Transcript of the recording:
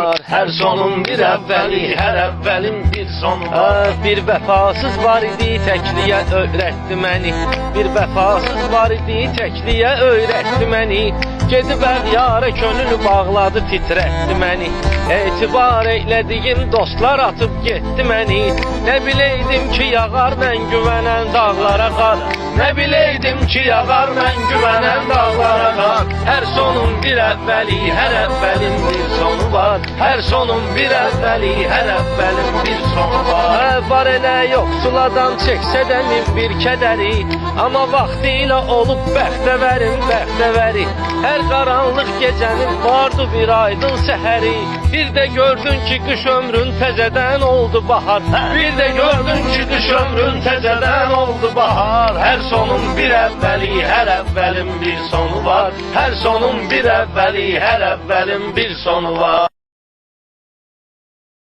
var. Her sonun bir evveli, her evvelin bir sonu var. Bir vefasız var idi, tekliye öğretti məni. Bir vefasız var idi, tekliye öğretti məni. Gedib yara könül bağladı, titrətdi məni. Etibar eylədiyim dostlar atıb getdi məni. Nə biləydim ki yağar mən güvənən dağlara qar. Nə biləydim ki yağar mən güvənən dağlara qar. Hər sonun bir əvvəli, hər əvvəlin bir sonu var. Hər sonun bir əvvəli, hər əvvəlin bir sonu var. Var elə yoxsuladan çəksə də min bir kədəri. Amma vaxtilə olub bəxtəvərin bəxtəvəri. Hər qaranlıq gecənin vardı bir aydın səhəri. Bir də gördün ki qış ömrün təzədən oldu bahar. Bir də gördün ki qış ömrün təzədən oldu bahar. Hər sonun bir əvvəli, hər əvvəlin bir sonu var. Hər sonun bir əvvəli, hər əvvəlin bir sonu var.